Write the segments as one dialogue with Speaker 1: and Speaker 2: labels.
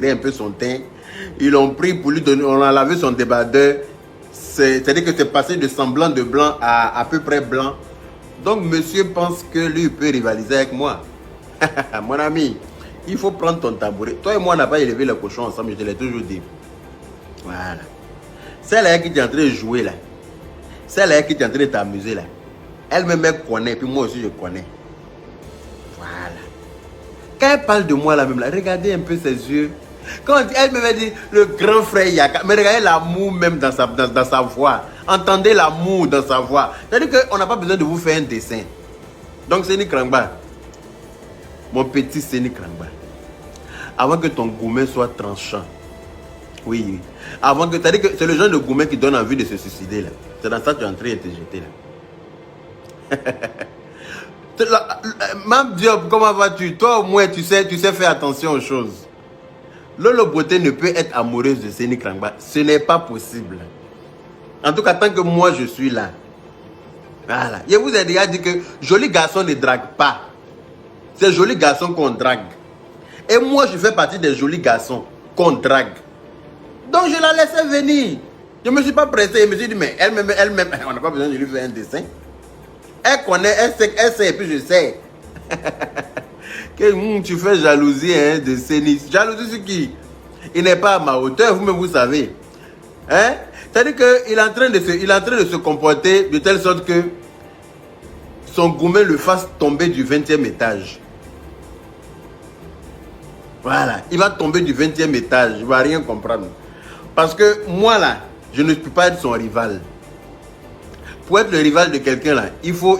Speaker 1: un peu son teint. Ils l'ont pris pour lui donner, on a lavé son débardeur. C'est-à-dire que c'est passé de semblant de blanc à peu près blanc. Donc monsieur pense que lui peut rivaliser avec moi. Mon ami, il faut prendre ton tabouret. Toi et moi, on n'a pas élevé le cochon ensemble, je te l'ai toujours dit. Voilà. Celle-là qui est en train de jouer là, celle-là qui est en train de t'amuser là, elle-même elle connaît, puis moi aussi je connais. Voilà. Quand elle parle de moi là même là, regardez un peu ses yeux. Quand elle me dit le grand frère Yaka, mais regardez l'amour même dans sa voix. Entendez l'amour dans sa voix. C'est-à-dire qu'on n'a pas besoin de vous faire un dessin. Donc Seni Krangba, mon petit Seni Krangba, avant que ton gourmet soit tranchant, oui, avant que, c'est-à-dire que c'est le genre de gourmet qui donne envie de se suicider là. C'est dans ça que tu es en train de te jeter là. Mam Diop, comment vas-tu? Toi au moins tu sais faire attention aux choses. Lolo Beauté ne peut être amoureuse de Seni Krangba. Ce n'est pas possible. En tout cas, tant que moi je suis là. Voilà. Je vous ai déjà dit que joli garçon ne drague pas. C'est joli garçon qu'on drague. Et moi je fais partie des jolis garçons qu'on drague. Donc je la laissais venir. Je ne me suis pas pressé. Je me suis dit, mais elle-même, on n'a pas besoin de lui faire un dessin. Elle connaît, elle sait, et puis je sais. Que tu fais jalousie hein, de Seni. Jalousie sur qui? Il n'est pas à ma hauteur, vous-même vous savez. Hein? C'est-à-dire qu'il est en train de se comporter de telle sorte que son gourmet le fasse tomber du 20e étage. Voilà, il va tomber du 20e étage, il ne va rien comprendre. Parce que moi là, je ne peux pas être son rival. Pour être le rival de quelqu'un là, il faut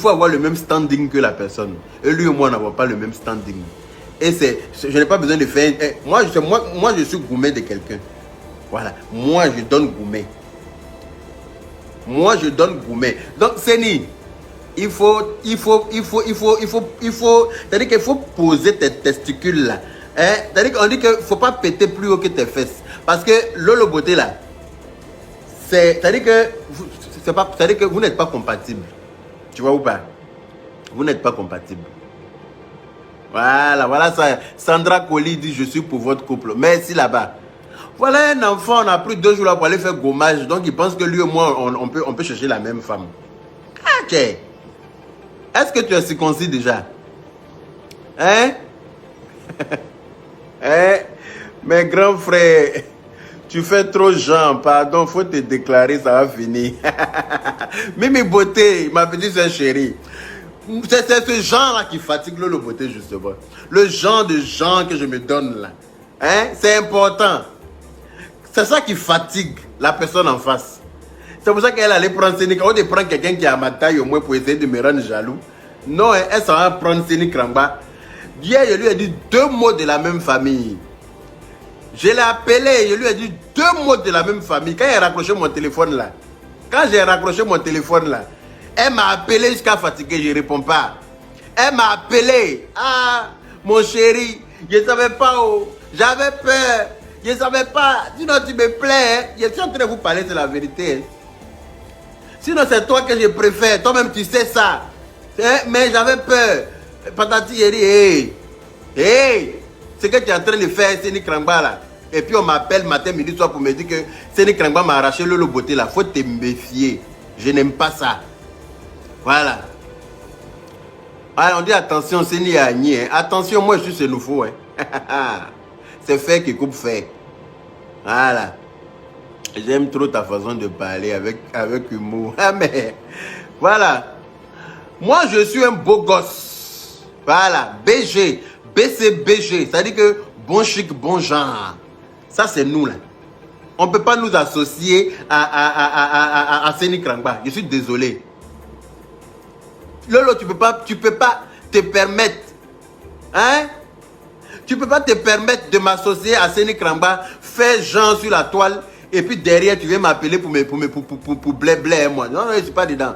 Speaker 1: avoir le même standing que la personne. Et lui et moi n'avons pas le même standing. Et je n'ai pas besoin de faire... Moi je suis gourmet de quelqu'un. Voilà, moi je donne gourmet. Moi je donne gourmet. Donc Seni, il faut, c'est-à-dire qu'il faut poser tes testicules là. Hein? C'est-à-dire qu'on dit qu'il ne faut pas péter plus haut que tes fesses. Parce que Lolo Beauté là, c'est-à-dire que vous n'êtes pas compatible. Tu vois ou pas? Vous n'êtes pas compatible. Voilà ça. Sandra Colli dit je suis pour votre couple. Merci là-bas. Voilà un enfant, on a pris 2 jours là pour aller faire gommage. Donc il pense que lui et moi, on peut chercher la même femme. Ok. Est-ce que tu es circoncis déjà? Hein? Hein? Mes grands frères, tu fais trop genre, pardon, faut te déclarer, ça va finir. Mimi Beauté, ma petite soeur chérie. C'est ce genre-là qui fatigue le Beauté, justement. Le genre de gens que je me donne là. Hein? C'est important. C'est ça qui fatigue la personne en face. C'est pour ça qu'elle allait prendre Seni Krangba. Au lieu de prendre quelqu'un qui a ma taille au moins pour essayer de me rendre jaloux. Non, elle s'en va prendre Seni Krangba. Hier, je lui ai dit 2 mots de la même famille. Je l'ai appelé, je lui ai dit 2 mots de la même famille. Quand j'ai raccroché mon téléphone là, elle m'a appelé jusqu'à fatiguer, je ne réponds pas. Elle m'a appelé. Ah, mon chéri, je ne savais pas où. J'avais peur. Je ne savais pas. Sinon, tu me plais. Hein. Je suis en train de vous parler, c'est la vérité. Hein. Sinon, c'est toi que je préfère. Toi-même, tu sais ça. Hein? Mais j'avais peur. Patati, j'ai dit, hey, ce que tu es en train de faire, Seni Krangba là. Et puis, on m'appelle matin, midi, soir pour me dire que Seni Krangba m'a arraché le Beauté là. Faut te méfier. Je n'aime pas ça. Voilà. Alors, on dit attention, Seni Agni. Hein. Attention, moi, je suis ce nouveau. Hein. C'est fait qui coupe fait. Voilà. J'aime trop ta façon de parler avec humour. Ah, mais voilà. Moi, je suis un beau gosse. Voilà. BG. BCBG. Ça dit que bon chic, bon genre. Ça, c'est nous, là. On ne peut pas nous associer à Seni Krangba. Je suis désolé. Lolo, tu peux pas te permettre. Hein? Tu ne peux pas te permettre de m'associer à Seni Krangba, faire genre sur la toile, et puis derrière, tu viens m'appeler pour blé, moi. Non, je ne suis pas dedans.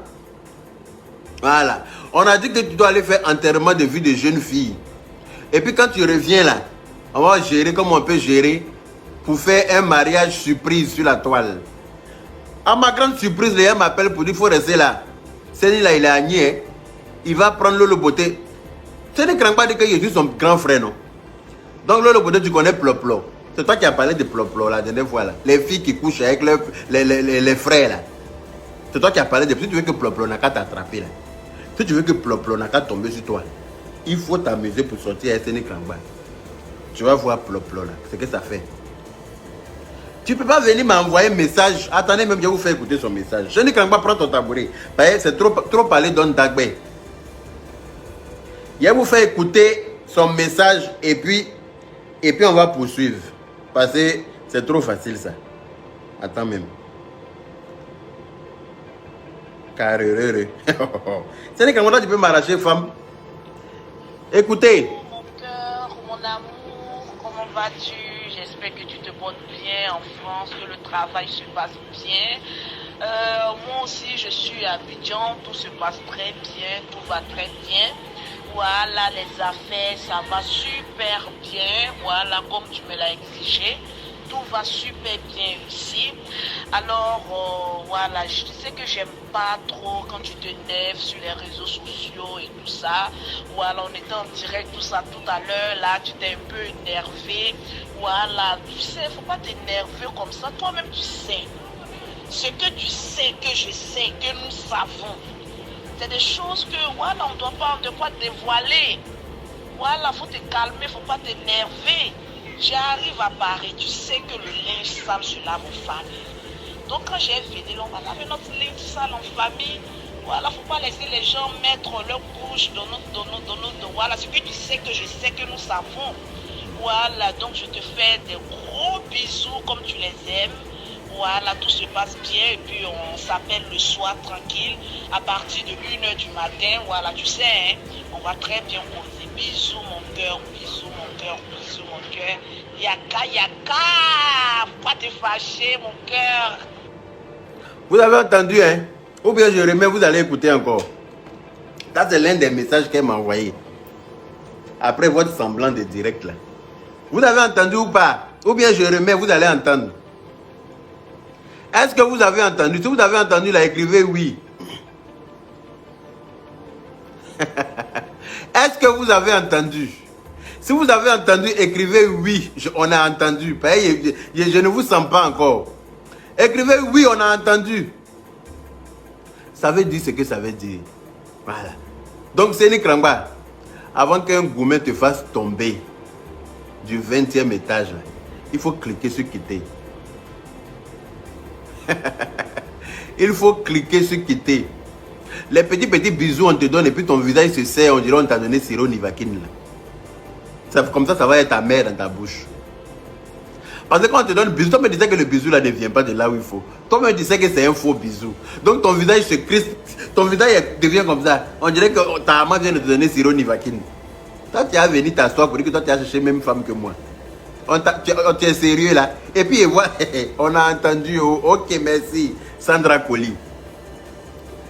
Speaker 1: Voilà. On a dit que tu dois aller faire enterrement de vie de jeune fille. Et puis quand tu reviens là, on va gérer comme on peut gérer pour faire un mariage surprise sur la toile. À ma grande surprise, les gens m'appellent pour dire qu'il faut rester là. Seni là, il est agné. Il va prendre le Beauté. Seni Krangba dit que je suis son grand frère, non? Donc, Lolo Bodé, tu connais Ploplo. C'est toi qui as parlé de Ploplo la dernière fois. Là. Les filles qui couchent avec les frères. Là. C'est toi qui as parlé de... Si tu veux que Ploplo n'a qu'à t'attraper. Là. Si tu veux que Ploplo n'a qu'à tomber sur toi. Là. Il faut t'amuser pour sortir à SN Krangba. Tu vas voir Ploplo là. C'est ce que ça fait. Tu ne peux pas venir m'envoyer un message. Attendez, même je vais vous faire écouter son message. Je ne Krangba, prends ton tabouret. C'est trop parler d'un Dagbe. Je vais vous faire écouter son message et puis on va poursuivre. Parce que c'est trop facile ça. Attends même. Carré. C'est n'est qu'à tu peux m'arracher, femme. Écoutez.
Speaker 2: Mon cœur, mon amour, comment vas-tu? J'espère que tu te portes bien en France, que le travail se passe bien. Moi aussi, je suis à Abidjan, tout se passe très bien, tout va très bien. Voilà, les affaires, ça va super bien. Voilà, comme tu me l'as exigé. Tout va super bien ici. Alors, voilà, je sais que j'aime pas trop quand tu t'énerves sur les réseaux sociaux et tout ça. Voilà, on était en direct, tout ça, tout à l'heure. Là, tu t'es un peu énervé. Voilà, tu sais, faut pas t'énerver comme ça. Toi-même, tu sais. Ce que tu sais, que je sais, que nous savons. C'est des choses que, voilà, on ne doit pas dévoiler. Voilà, faut te calmer, faut pas t'énerver. J'arrive à Paris, tu sais que le linge sale se lave en famille. Donc quand j'ai fini, on va laver notre linge sale en famille. Voilà, faut pas laisser les gens mettre leur couche dans notre. Voilà, ce que tu sais que je sais que nous savons. Voilà, donc je te fais des gros bisous comme tu les aimes. Voilà, tout se passe bien et puis on s'appelle le soir tranquille à partir de 1h du matin. Voilà, tu sais, hein, on va très bien causer. Bisous mon cœur, bisous mon cœur, bisous mon cœur. Yaka, yaka, faut pas te fâcher mon cœur.
Speaker 1: Vous avez entendu, hein? Ou bien je remets, vous allez écouter encore. Ça, c'est l'un des messages qu'elle m'a envoyé. Après votre semblant de direct là. Vous avez entendu ou pas? Ou bien je remets, vous allez entendre. Est-ce que vous avez entendu? Si vous avez entendu, là, écrivez oui. Est-ce que vous avez entendu? Si vous avez entendu, écrivez oui. On a entendu. Je ne vous sens pas encore. Écrivez oui, on a entendu. Ça veut dire ce que ça veut dire. Voilà. Donc, c'est Krangba. Avant qu'un gourmet te fasse tomber du 20e étage, là, il faut cliquer sur quitter. Il faut cliquer sur quitter. Les petits bisous on te donne et puis ton visage se serre, on dirait on t'a donné sirop Nivaquine. Comme ça va être ta mère dans ta bouche. Parce que quand on te donne bisou, toi me disais que le bisou là ne vient pas de là où il faut. Toi me disais que c'est un faux bisou. Donc ton visage se crispe, ton visage devient comme ça. On dirait que ta maman vient de te donner sirop Nivaquine. Toi tu as venu t'asseoir pour dire que toi tu as cherché même femme que moi. Tu es sérieux là. Et puis on a entendu. Ok, merci. Sandra Colli.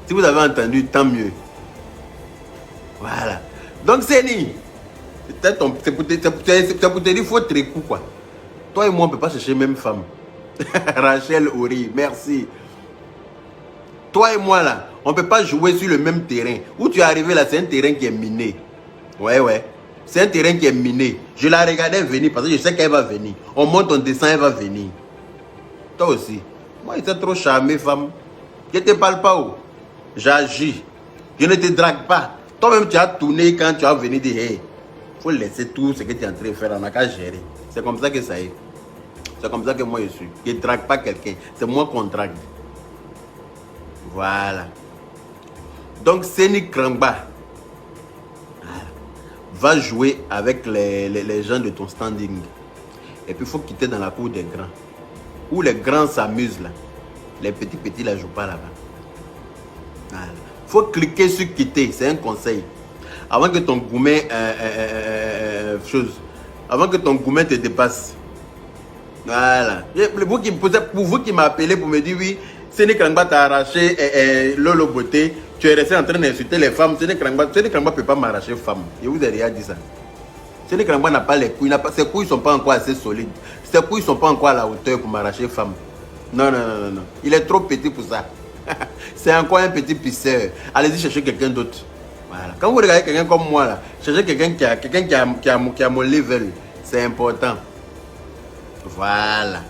Speaker 1: Si vous avez entendu, tant mieux. Voilà. Donc, Séni, c'est pour te dire qu'il faut trécou, quoi. Toi et moi, on ne peut pas chercher même femme. Rachel Ori, merci. Toi et moi, là, on ne peut pas jouer sur le même terrain. Où tu es arrivé, là, c'est un terrain qui est miné. Ouais. C'est un terrain qui est miné. Je la regardais venir parce que je sais qu'elle va venir. On monte, on descend, elle va venir. Toi aussi. Moi, j'étais trop charmé, femme. Je ne te parle pas où. J'agis. Je ne te drague pas. Toi-même, tu as tourné quand tu as venu dire, hey, il faut laisser tout ce que tu es en train de faire. On n'a qu'à gérer. C'est comme ça que ça est. C'est comme ça que moi, je suis. Je ne drague pas quelqu'un. C'est moi qu'on drague. Voilà. Donc, Séni Krangba va jouer avec les gens de ton standing. Et puis, il faut quitter dans la cour des grands. Où les grands s'amusent là. Les petits là ne jouent pas là-bas. Voilà. Il faut cliquer sur quitter. C'est un conseil. Avant que ton gourmet avant que ton gourmet te dépasse. Voilà. Pour vous qui m'appelez pour me dire oui, Séni Krangba t'a arraché Lolo Beauté. Tu es resté en train d'insulter les femmes. Séni Krangba ne peut pas m'arracher femme. Je vous ai déjà dit ça. Séni Krangba n'a pas les couilles. Ses couilles ne sont pas encore assez solides. Ses couilles ne sont pas encore à la hauteur pour m'arracher femme. Non. Il est trop petit pour ça. C'est encore un petit pisseur. Allez-y chercher quelqu'un d'autre. Voilà. Quand vous regardez quelqu'un comme moi, là, cherchez quelqu'un qui a mon level. C'est important. Voilà.